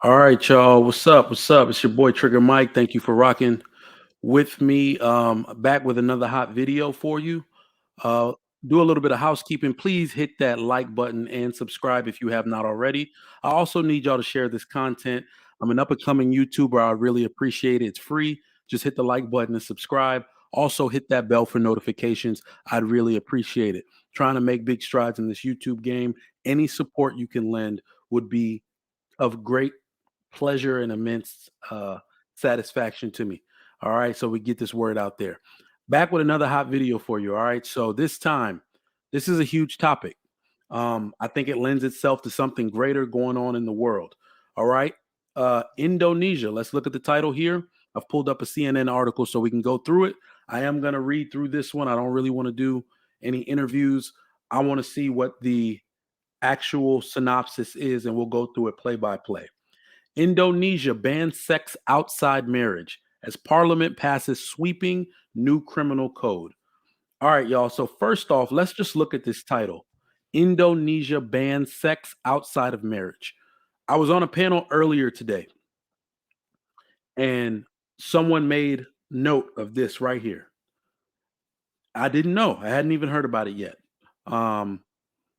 All right, y'all. What's up? What's up? It's your boy Trigger Mike. Thank you for rocking with me. Back with another hot video for you. Uh, do a little bit of housekeeping. Please hit that like button and subscribe if you have not already. I also need y'all to share this content. I'm an up and coming YouTuber. I really appreciate it. It's free. Just hit the like button and subscribe. Also, hit that bell for notifications. I'd really appreciate it. Trying to make big strides in this YouTube game. Any support you can lend would be of great pleasure and immense satisfaction to me. All right. So we get this word out there. Back with another hot video for you. All right. So this time, this is a huge topic. I think it lends itself to something greater going on in the world. All right. Indonesia. Let's look at the title here. I've pulled up a CNN article so we can go through it. I am going to read through this one. I don't really want to do any interviews. I want to see what the actual synopsis is, and we'll go through it play by play. Indonesia bans sex outside marriage as parliament passes sweeping new criminal code. All right, y'all. So, first off, let's just look at this title. Indonesia bans sex outside of marriage. I was on a panel earlier today and someone made note of this right here. I didn't know. I hadn't even heard about it yet. Um,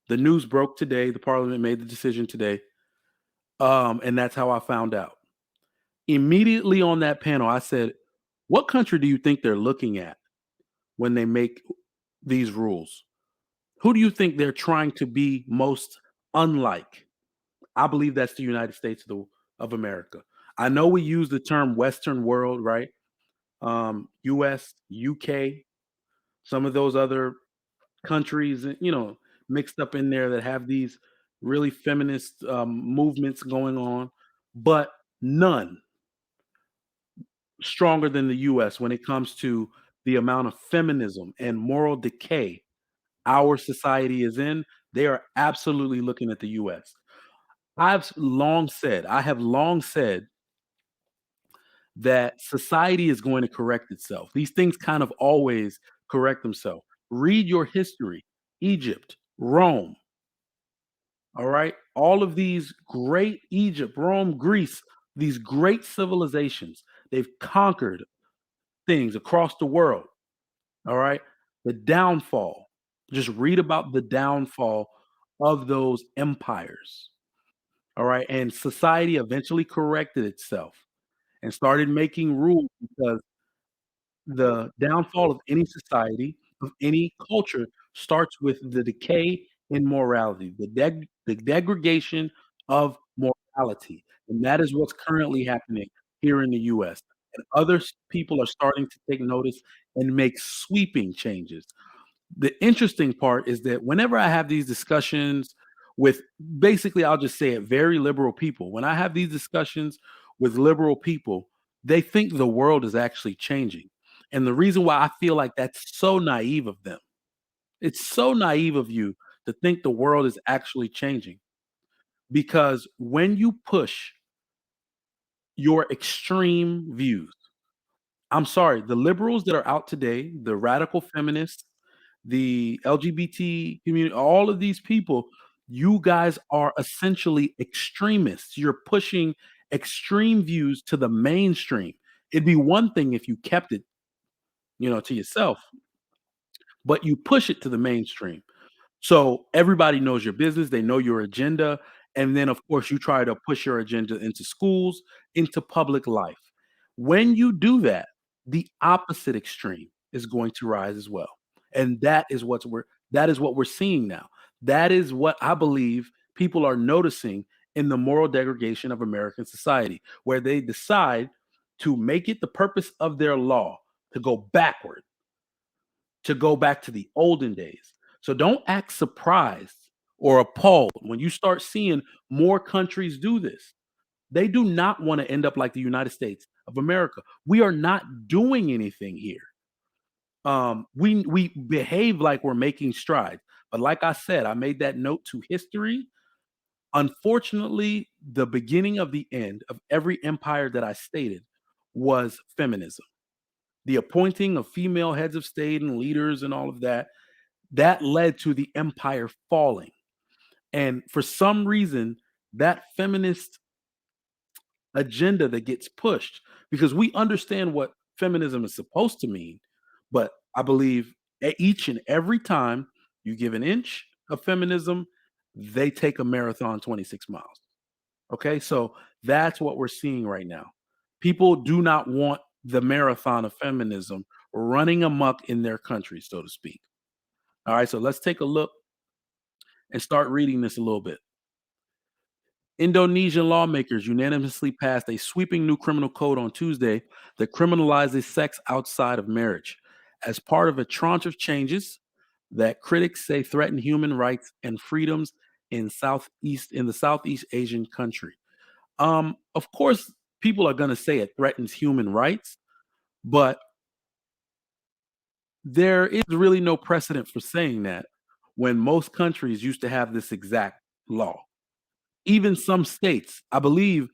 the news broke today. The parliament made the decision today. And that's how I found out. Immediately on that panel, I said, "What country do you think they're looking at when they make these rules? Who do you think they're trying to be most unlike?" I believe that's the United States of America. I know we use the term Western world, right? US, UK, some of those other countries, mixed up in there that have these really feminist movements going on, but none stronger than the US when it comes to the amount of feminism and moral decay our society is in. They are absolutely looking at the US. I have long said that society is going to correct itself. These things kind of always correct themselves. Read your history. Egypt, Rome, all right? All of these great Egypt, Rome, Greece, these great civilizations, they've conquered things across the world. All right. The downfall. Just read about the downfall of those empires. All right. And society eventually corrected itself and started making rules because the downfall of any society, of any culture, starts with the decay in morality, the degradation of morality. And that is what's currently happening here in the US. And people are starting to take notice and make sweeping changes. The interesting part is that whenever I have these discussions with, basically, I'll just say it, very liberal people, when I have these discussions with liberal people, they think the world is actually changing. And the reason why I feel like that's so naive of them, it's so naive of you to think the world is actually changing, because when you push your extreme views, I'm sorry, the liberals that are out today, the radical feminists, the LGBT community, all of these people, you guys are essentially extremists. You're pushing extreme views to the mainstream. It'd be one thing if you kept it, to yourself, but you push it to the mainstream. So everybody knows your business, they know your agenda, and then of course you try to push your agenda into schools, into public life. When you do that, the opposite extreme is going to rise as well. And that is what we're seeing now. That is what I believe people are noticing in the moral degradation of American society, where they decide to make it the purpose of their law to go backward, to go back to the olden days. So don't act surprised or appalled when you start seeing more countries do this. They do not want to end up like the United States of America. We are not doing anything here. We behave like we're making strides, but like I said, I made that note to history. Unfortunately, the beginning of the end of every empire that I stated was feminism. The appointing of female heads of state and leaders and all of that, that led to the empire falling. And for some reason, that feminist agenda that gets pushed because we understand what feminism is supposed to mean. But I believe each and every time you give an inch of feminism, they take a marathon 26 miles. Okay. So that's what we're seeing right now. People do not want the marathon of feminism running amok in their country, so to speak. All right. So let's take a look and start reading this a little bit. Indonesian lawmakers unanimously passed a sweeping new criminal code on Tuesday that criminalizes sex outside of marriage as part of a tranche of changes that critics say threaten human rights and freedoms in the Southeast Asian country. Of course, people are going to say it threatens human rights, but there is really no precedent for saying that when most countries used to have this exact law. Even some states, I believe,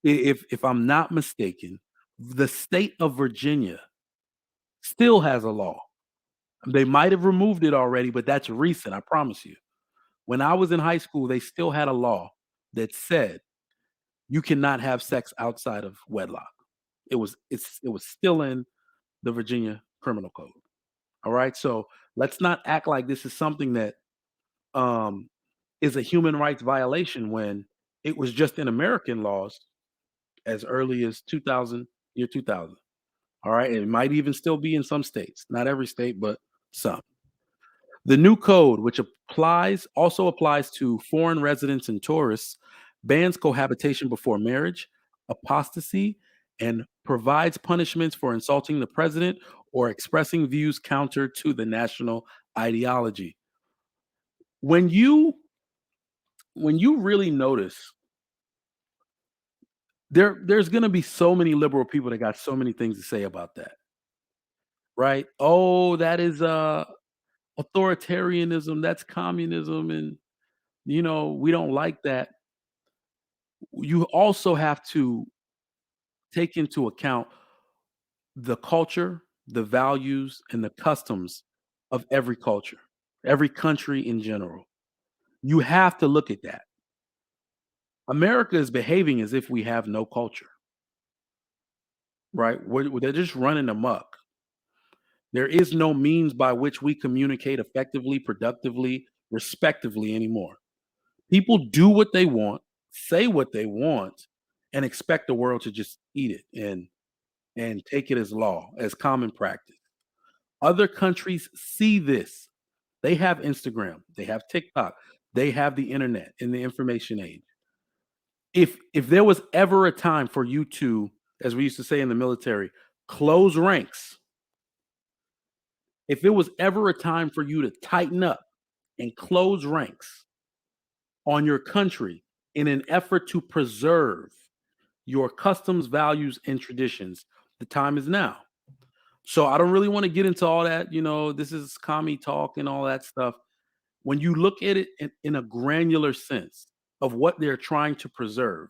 if I'm not mistaken, the state of Virginia still has a law. They might have removed it already, but that's recent, I promise you. When I was in high school, they still had a law that said you cannot have sex outside of wedlock. It was still in the Virginia Criminal Code. All right. So let's not act like this is something that um is a human rights violation when it was just in American laws as early as 2000, year 2000. All right. It might even still be in some states, not every state, but some. The new code, which also applies to foreign residents and tourists, bans cohabitation before marriage, apostasy, and provides punishments for insulting the president or expressing views counter to the national ideology. When you when you really notice, there's going to be so many liberal people that got so many things to say about that, right? Oh, that is authoritarianism, that's communism, and we don't like that. You also have to take into account the culture, the values, and the customs of every culture, every country in general. You have to look at that. America is behaving as if we have no culture, right? They're just running amok. There is no means by which we communicate effectively, productively, respectively anymore. People do what they want, say what they want, and expect the world to just eat it and take it as law, as common practice. Other countries see this. They have Instagram, they have TikTok, they have the internet in the information age. If there was ever a time for you to, as we used to say in the military, close ranks, if there was ever a time for you to tighten up and close ranks on your country in an effort to preserve your customs, values, and traditions, the time is now. So I don't really want to get into all that. This is commie talk and all that stuff. When you look at it in a granular sense of what they're trying to preserve,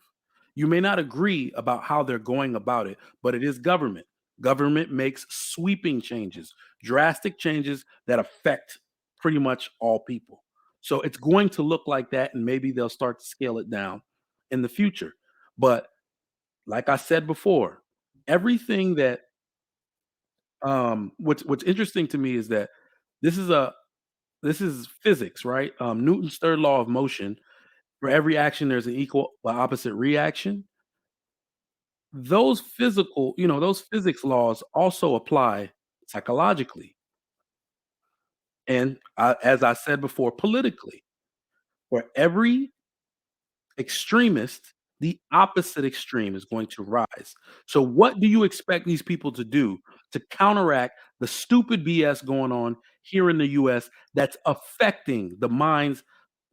you may not agree about how they're going about it, but it is government. Government makes sweeping changes, drastic changes that affect pretty much all people. So it's going to look like that, and maybe they'll start to scale it down in the future. But like I said before, everything that what's interesting to me is that this is a this is physics, right? Newton's third law of motion. For every action, there's an equal but opposite reaction. Those physics laws also apply psychologically, and as I said before, politically. For every extremist, the opposite extreme is going to rise. So, what do you expect these people to do to counteract the stupid BS going on here in the US that's affecting the minds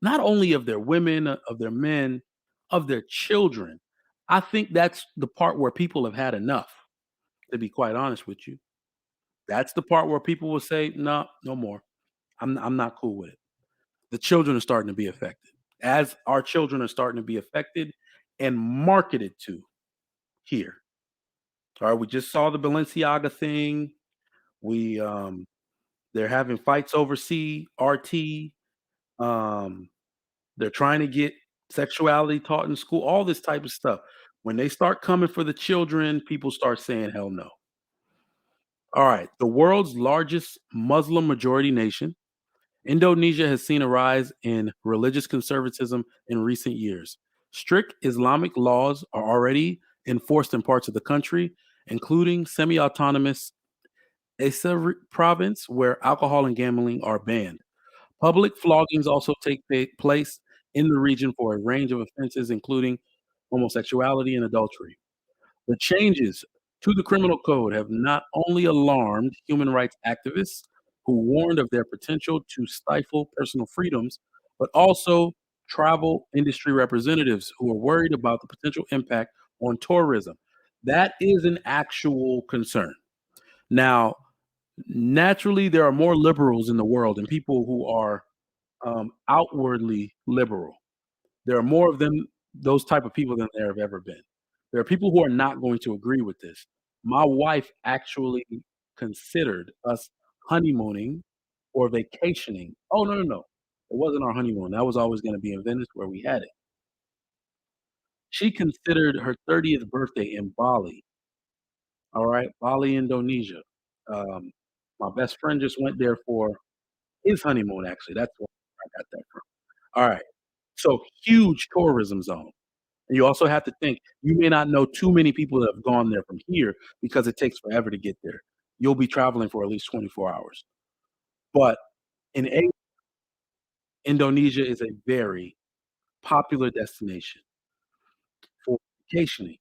not only of their women, of their men, of their children? I think that's the part where people have had enough, to be quite honest with you. That's the part where people will say, no, no more. I'm not cool with it. The children are starting to be affected. As our children are starting to be affected and marketed to here. All right, we just saw the Balenciaga thing. We They're having fights over CRT. Um, they're trying to get sexuality taught in school, all this type of stuff. When they start coming for the children, people start saying, hell no. All right. The world's largest Muslim majority nation, Indonesia has seen a rise in religious conservatism in recent years. Strict Islamic laws are already enforced in parts of the country, including semi autonomous Aceh province, where alcohol and gambling are banned. Public floggings also take place in the region for a range of offenses, including homosexuality and adultery. The changes to the criminal code have not only alarmed human rights activists who warned of their potential to stifle personal freedoms, but also travel industry representatives who are worried about the potential impact on tourism. That is an actual concern. Now, naturally, there are more liberals in the world and people who are outwardly liberal. There are more of them, those type of people than there have ever been. There are people who are not going to agree with this. My wife actually considered us honeymooning or vacationing. Oh, no, no, no. It wasn't our honeymoon. That was always going to be in Venice where we had it. She considered her 30th birthday in Bali. All right. Bali, Indonesia. Um, my best friend just went there for his honeymoon, actually. That's where I got that from. All right. So huge tourism zone. And you also have to think, you may not know too many people that have gone there from here because it takes forever to get there. You'll be traveling for at least 24 hours. But in Indonesia is a very popular destination for vacationing.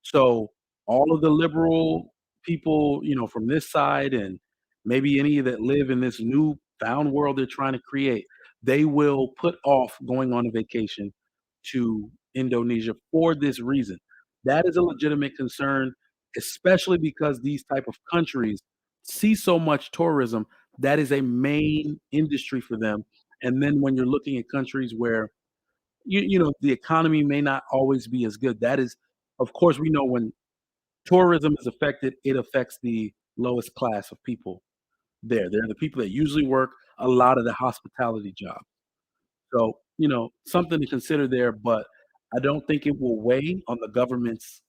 So all of the liberal people, from this side and maybe any that live in this new found world they're trying to create, they will put off going on a vacation to Indonesia for this reason. That is a legitimate concern, especially because these type of countries see so much tourism. That is a main industry for them. And then when you're looking at countries where the economy may not always be as good, that is, of course, we know when tourism is affected, it affects the lowest class of people there. They're the people that usually work a lot of the hospitality jobs. So, something to consider there, but I don't think it will weigh on the government's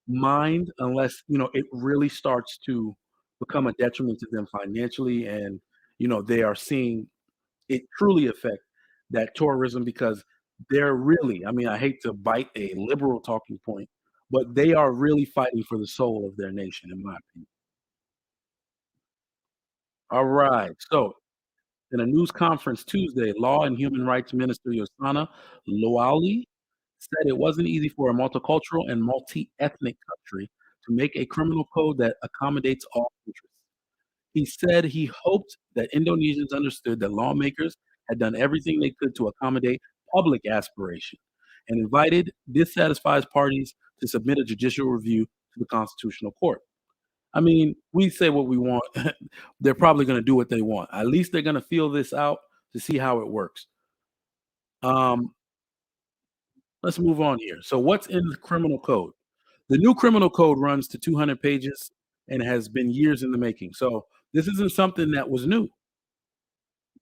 mind unless, it really starts to become a detriment to them financially and, they are seeing it truly affect that tourism because they're really, I mean, I hate to bite a liberal talking point, but they are really fighting for the soul of their nation, in my opinion. All right. So, in a news conference Tuesday, Law and Human Rights Minister Yosana Lawali said it wasn't easy for a multicultural and multi-ethnic country to make a criminal code that accommodates all interests. He said he hoped that Indonesians understood that lawmakers had done everything they could to accommodate public aspiration and invited dissatisfied parties to submit a judicial review to the Constitutional Court. I mean, we say what we want. They're probably going to do what they want. At least they're going to feel this out to see how it works. Um, let's move on here. So, what's in the criminal code? The new criminal code runs to 200 pages and has been years in the making. So, this isn't something that was new.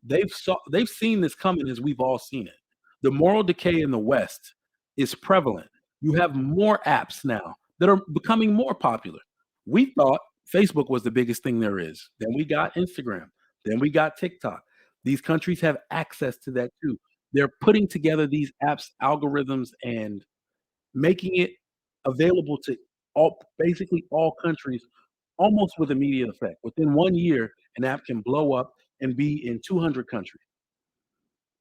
They've seen this coming as we've all seen it. The moral decay in the West is prevalent. You have more apps now that are becoming more popular. We thought Facebook was the biggest thing there is. Then we got Instagram. Then we got TikTok. These countries have access to that too. They're putting together these apps, algorithms, and making it available to basically all countries almost with immediate effect. Within 1 year, an app can blow up and be in 200 countries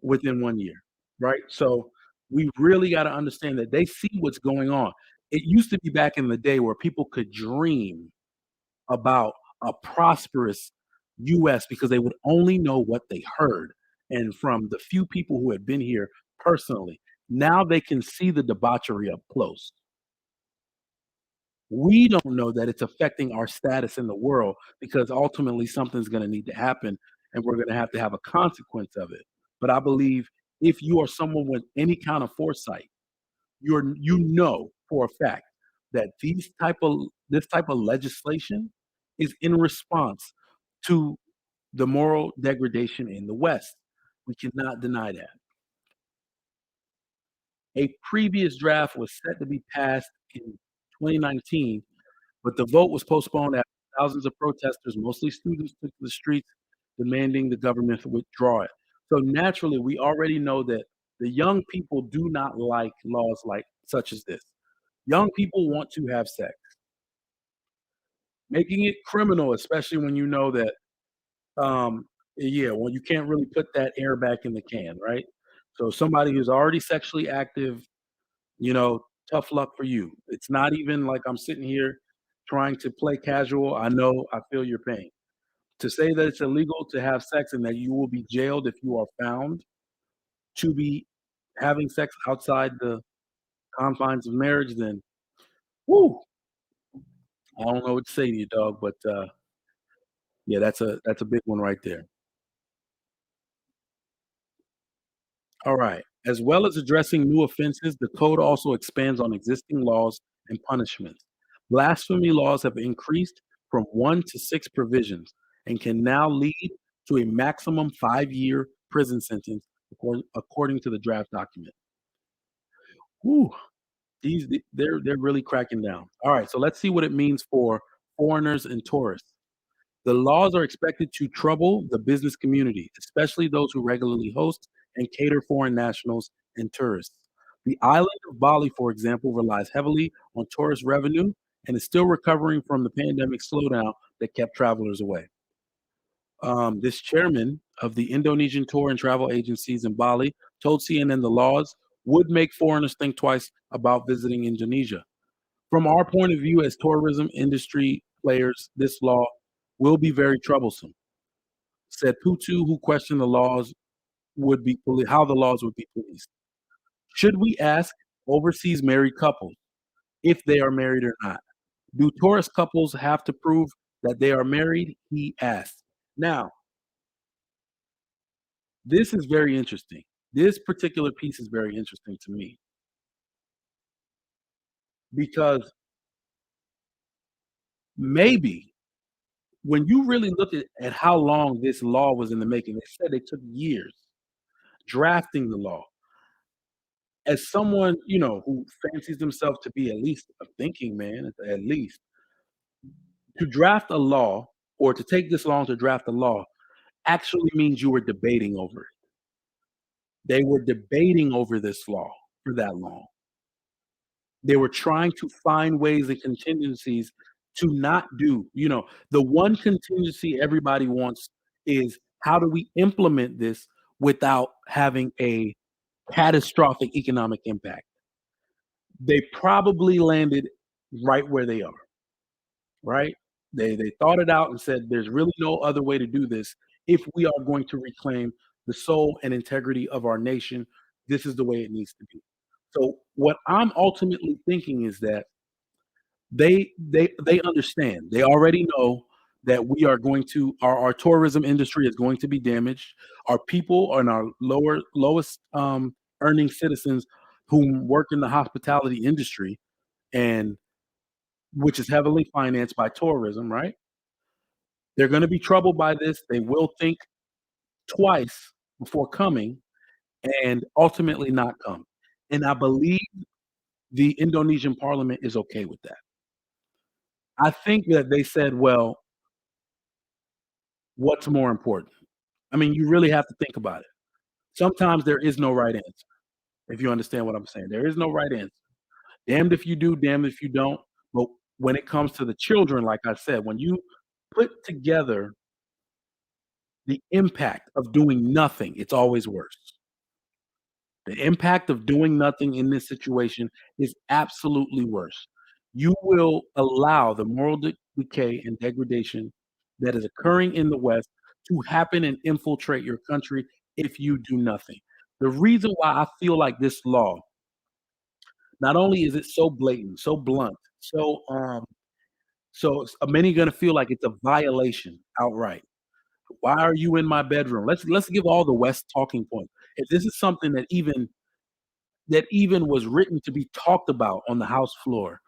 within 1 year, right? So we really got to understand that they see what's going on. It used to be back in the day where people could dream about a prosperous US because they would only know what they heard and from the few people who had been here personally. Now they can see the debauchery up close. We don't know that it's affecting our status in the world because ultimately something's going to need to happen and we're going to have a consequence of it. But I believe if you are someone with any kind of foresight, for a fact that this type of legislation is in response to the moral degradation in the West. We cannot deny that. A previous draft was set to be passed in 2019, but the vote was postponed after thousands of protesters, mostly students, took to the streets demanding the government withdraw it. So naturally, we already know that the young people do not like laws like such as this. Young people want to have sex. Making it criminal, especially when you know that, um, yeah, well, you can't really put that air back in the can, right? So somebody who's already sexually active, you know, tough luck for you. It's not even like I'm sitting here trying to play casual. I know I feel your pain. To say that it's illegal to have sex and that you will be jailed if you are found to be having sex outside the confines of marriage, then whoo, I don't know what to say to you, dog. But yeah, that's a big one right there. All right. As well as addressing new offenses, the code also expands on existing laws and punishments. Blasphemy laws have increased from 1 to 6 provisions and can now lead to a maximum 5-year prison sentence, according to the draft document. Whew, they're really cracking down. All right, so let's see what it means for foreigners and tourists. The laws are expected to trouble the business community, especially those who regularly host and cater foreign nationals and tourists. The island of Bali, for example, relies heavily on tourist revenue and is still recovering from the pandemic slowdown that kept travelers away. This chairman of the Indonesian tour and travel agencies in Bali told CNN the laws would make foreigners think twice about visiting Indonesia. From our point of view as tourism industry players, this law will be very troublesome, said Putu, who questioned the laws how the laws would be policed. Should we ask overseas married couples if they are married or not? Do tourist couples have to prove that they are married? He asked. Now, this is very interesting. This particular piece is very interesting to me because maybe when you really look at how long this law was in the making, they said they took years drafting the law. As someone, who fancies themselves to be at least a thinking man, at least, to draft a law or to take this long to draft a law actually means you were debating over it. They were debating over this law for that long. They were trying to find ways and contingencies to not do, the one contingency everybody wants is how do we implement this without having a catastrophic economic impact? They probably landed right where they are, right? They thought it out and said, "There's really no other way to do this if we are going to reclaim the soul and integrity of our nation. This is the way it needs to be." So, what I'm ultimately thinking is that they understand. They already know that we are going to our tourism industry is going to be damaged. Our people and our lowest, earning citizens who work in the hospitality industry and which is heavily financed by tourism, right? They're gonna be troubled by this. They will think twice before coming and ultimately not come. And I believe the Indonesian parliament is okay with that. I think that they said, "Well, what's more important?" I mean, you really have to think about it. Sometimes there is no right answer, if you understand what I'm saying. There is no right answer. Damned if you do, damned if you don't. But when it comes to the children, like I said, when you put together the impact of doing nothing, it's always worse. The impact of doing nothing in this situation is absolutely worse. You will allow the moral decay and degradation that is occurring in the West to happen and infiltrate your country if you do nothing. The reason why I feel like this law, not only is it so blatant, so blunt, many gonna feel like it's a violation outright. Why are you in my bedroom? Let's give all the West talking points. If this is something that even was written to be talked about on the House floor,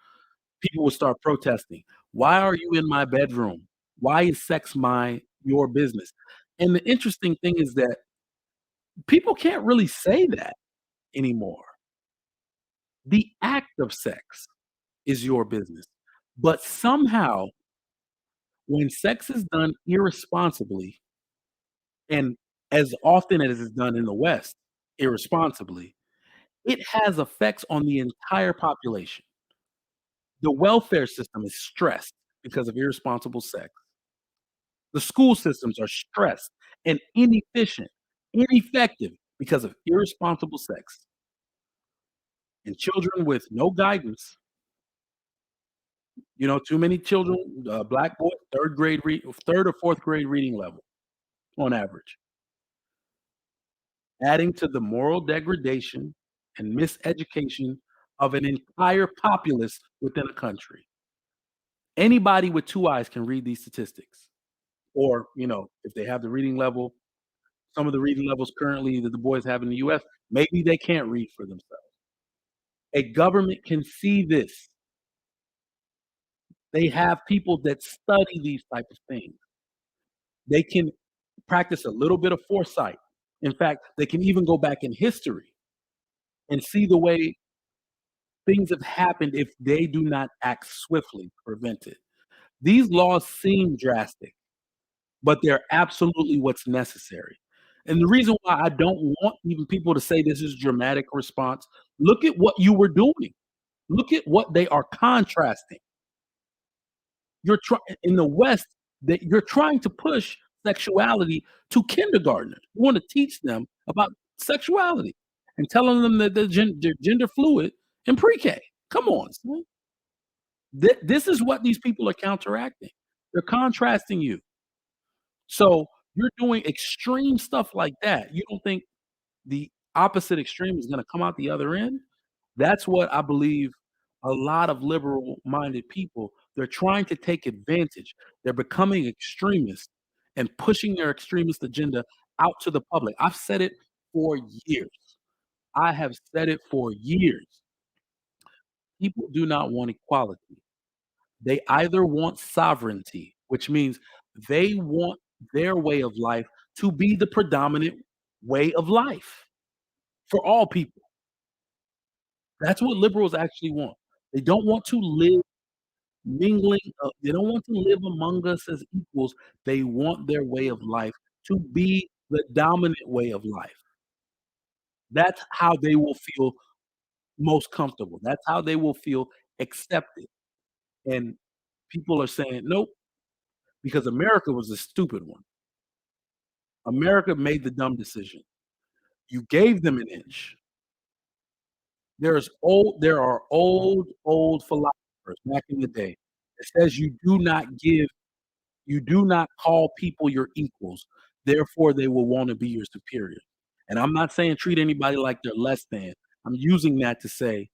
people would start protesting. Why are you in my bedroom? Why is sex your business? And the interesting thing is that people can't really say that anymore. The act of sex is your business. But somehow, when sex is done irresponsibly, and as often as it's done in the West irresponsibly, it has effects on the entire population. The welfare system is stressed because of irresponsible sex. The school systems are stressed and ineffective because of irresponsible sex. And children with no guidance, too many children, black boys, 3rd or 4th grade reading level on average, adding to the moral degradation and miseducation of an entire populace within a country. Anybody with 2 eyes can read these statistics, or, if they have the reading level, some of the reading levels currently that the boys have in the US, maybe they can't read for themselves. A government can see this. They have people that study these type of things. They can practice a little bit of foresight. In fact, they can even go back in history and see the way things have happened if they do not act swiftly to prevent it. These laws seem drastic, but they're absolutely what's necessary. And the reason why I don't want even people to say this is dramatic response, look at what you were doing. Look at what they are contrasting. You're trying in the West that you're trying to push sexuality to kindergartners. You want to teach them about sexuality and telling them that they're gender fluid in pre-K. Come on, son. This is what these people are counteracting. They're contrasting you. So you're doing extreme stuff like that. You don't think the opposite extreme is gonna come out the other end? That's what I believe a lot of liberal-minded people, they're trying to take advantage. They're becoming extremists and pushing their extremist agenda out to the public. I've said it for years. I have said it for years. People do not want equality. They either want sovereignty, which means they want their way of life to be the predominant way of life for all people. That's what liberals actually want. They don't want to live mingling, they don't want to live among us as equals. They want their way of life to be the dominant way of life. That's how they will feel most comfortable. That's how they will feel accepted. And people are saying, "Nope," because America was the stupid one. America made the dumb decision. You gave them an inch. There are old philosophers back in the day that says you do not call people your equals, therefore they will wanna be your superior. And I'm not saying treat anybody like they're less than. I'm using that to say,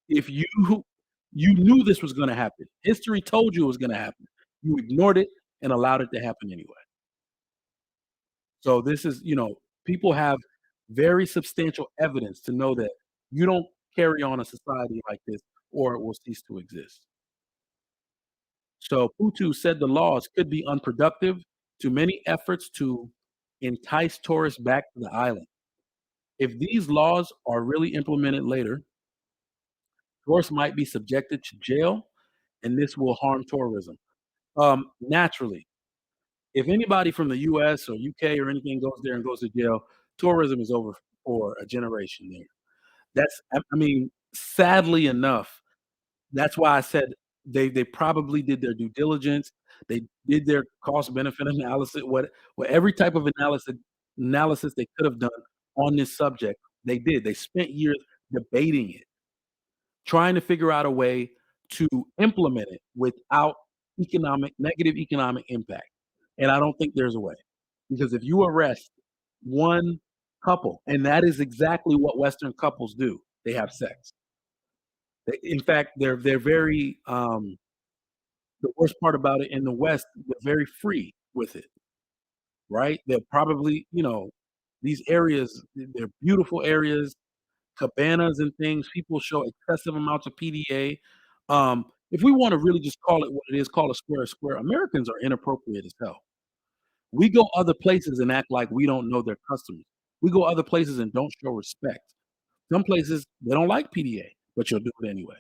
if you knew this was gonna happen, history told you it was gonna happen, you ignored it and allowed it to happen anyway. So this is, people have very substantial evidence to know that you don't carry on a society like this or it will cease to exist. So Putu said the laws could be unproductive to many efforts to entice tourists back to the island. If these laws are really implemented later, tourists might be subjected to jail and this will harm tourism. Naturally, if anybody from the US or UK or anything goes there and goes to jail, tourism is over for a generation there. I mean, sadly enough, that's why I said they probably did their due diligence. They did their cost benefit analysis, what every type of analysis they could have done on this subject, they did. They spent years debating it, trying to figure out a way to implement it without negative economic impact. And I don't think there's a way. Because if you arrest one couple, and that is exactly what Western couples do, they have sex. In fact, they're very the worst part about it in the West, they're very free with it, right? They're probably, these areas, they're beautiful areas, cabanas and things. People show excessive amounts of PDA. If we want to really just call it what it is, call a square a square. Americans are inappropriate as hell. We go other places and act like we don't know their customers. We go other places and don't show respect. Some places, they don't like PDA, but you'll do it anyway.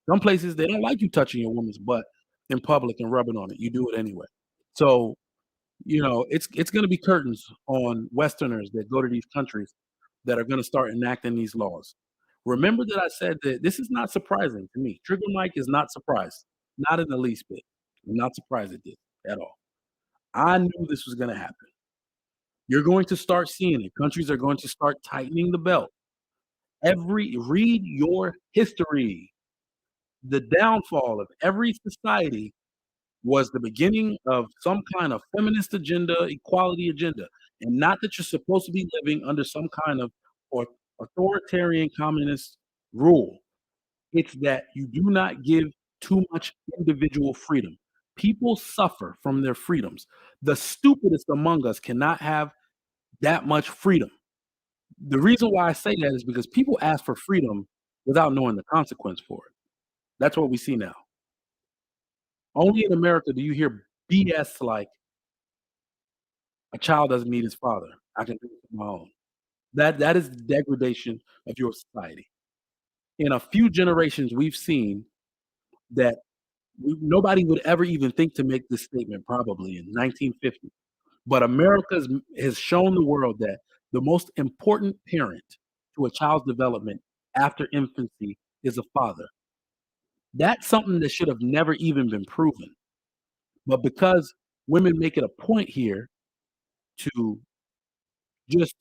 Some places, they don't like you touching your woman's butt in public and rubbing on it. You do it anyway. So, it's gonna be curtains on Westerners that go to these countries that are gonna start enacting these laws. Remember that I said that this is not surprising to me. Trigger Mike is not surprised, not in the least bit. I'm not surprised at this at all. I knew this was gonna happen. You're going to start seeing it. Countries are going to start tightening the belt. Read your history. The downfall of every society was the beginning of some kind of feminist agenda, equality agenda, and not that you're supposed to be living under some kind of or authoritarian communist rule. It's that you do not give too much individual freedom. People suffer from their freedoms. The stupidest among us cannot have that much freedom. The reason why I say that is because people ask for freedom without knowing the consequence for it. That's what we see now. Only in America do you hear BS like a child doesn't need his father. I can do it on my own. That is the degradation of your society. In a few generations, we've seen that nobody would ever even think to make this statement probably in 1950. But America has shown the world that the most important parent to a child's development after infancy is a father. That's something that should have never even been proven. But because women make it a point here to just,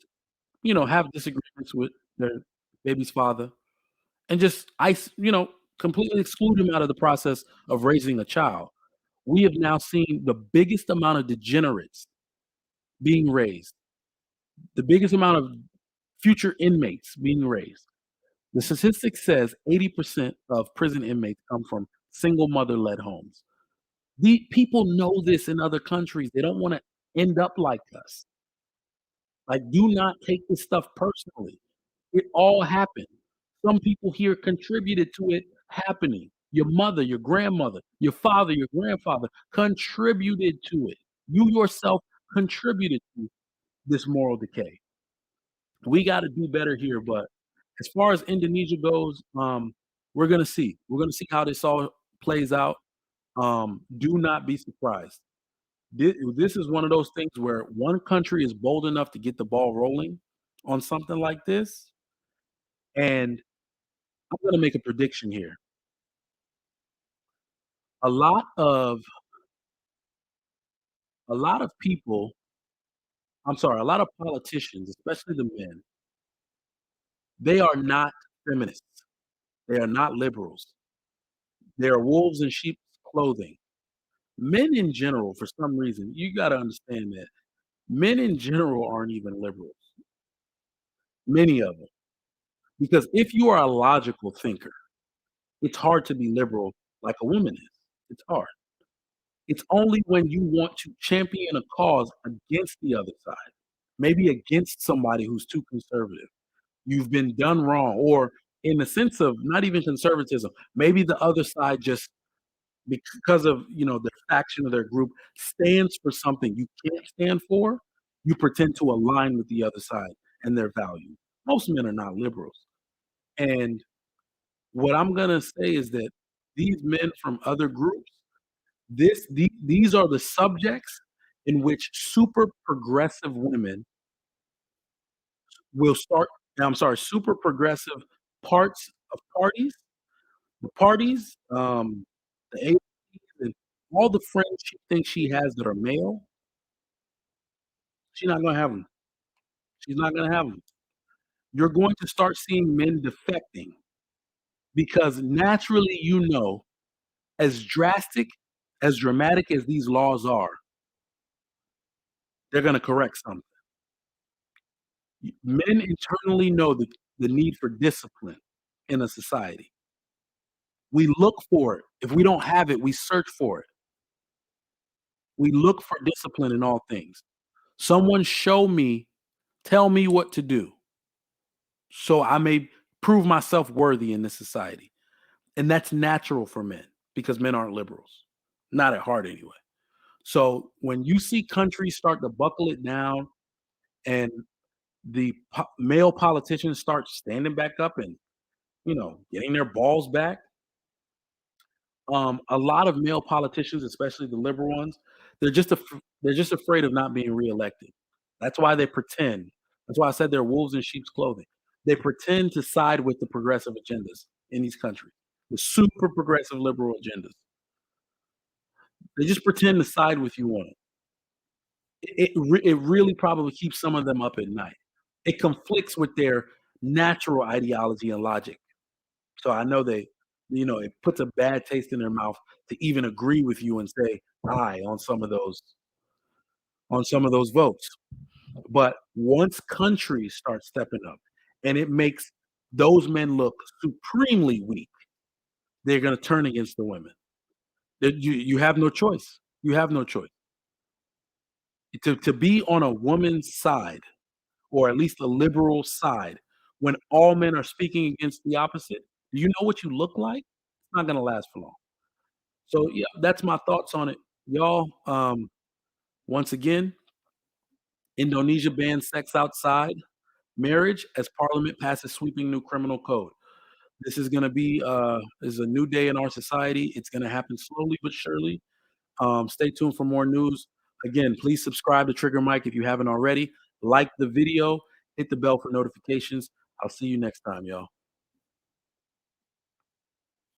have disagreements with their baby's father and just completely exclude him out of the process of raising a child, we have now seen the biggest amount of degenerates being raised, the biggest amount of future inmates being raised. The statistic says 80% of prison inmates come from single mother-led homes. The people know this in other countries. They don't wanna end up like us. Like, do not take this stuff personally. It all happened. Some people here contributed to it happening. Your mother, your grandmother, your father, your grandfather contributed to it. You yourself contributed to this moral decay. We gotta do better here, but as far as Indonesia goes, we're gonna see. We're gonna see how this all plays out. Do not be surprised. This is one of those things where one country is bold enough to get the ball rolling on something like this, and I'm gonna make a prediction here. A lot of a lot of people a lot of politicians, especially the men, they are not feminists. They are not liberals. They are wolves in sheep's clothing. Men in general, for some reason, you gotta understand that men in general aren't even liberals, many of them. Because if you are a logical thinker, it's hard to be liberal like a woman is. It's hard. It's only when you want to champion a cause against the other side, maybe against somebody who's too conservative. You've been done wrong, or in the sense of not even conservatism, maybe the other side just because of their faction or their group stands for something you can't stand for, you pretend to align with the other side and their values. Most men are not liberals. And what I'm gonna say is that these men from other groups, these are the subjects in which super progressive women will start I'm sorry, super progressive parts of parties, the parties, the AOCs and all the friends she thinks she has that are male, she's not gonna have them. She's not gonna have them. You're going to start seeing men defecting because naturally, as drastic, as dramatic as these laws are, they're gonna correct something. Men internally know the need for discipline in a society. We look for it. If we don't have it, we search for it. We look for discipline in all things. Someone show me, tell me what to do so I may prove myself worthy in this society. And that's natural for men because men aren't liberals, not at heart anyway. So when you see countries start to buckle it down and male politicians start standing back up and, getting their balls back. A lot of male politicians, especially the liberal ones, they're just afraid of not being reelected. That's why they pretend. That's why I said they're wolves in sheep's clothing. They pretend to side with the progressive agendas in these countries, the super progressive liberal agendas. They just pretend to side with you on it. It really probably keeps some of them up at night. It conflicts with their natural ideology and logic. So I know it puts a bad taste in their mouth to even agree with you and say "aye" on some of those votes. But once countries start stepping up and it makes those men look supremely weak, they're gonna turn against the women. That you have no choice. You have no choice. To be on a woman's side, or at least a liberal side, when all men are speaking against the opposite, do you know what you look like? It's not gonna last for long. So, yeah, that's my thoughts on it. Y'all, once again, Indonesia bans sex outside marriage as parliament passes sweeping new criminal code. This is gonna be, is a new day in our society. It's gonna happen slowly but surely. Stay tuned for more news. Again, please subscribe to Trigger Mike if you haven't already. Like the video, hit the bell for notifications. I'll see you next time, y'all.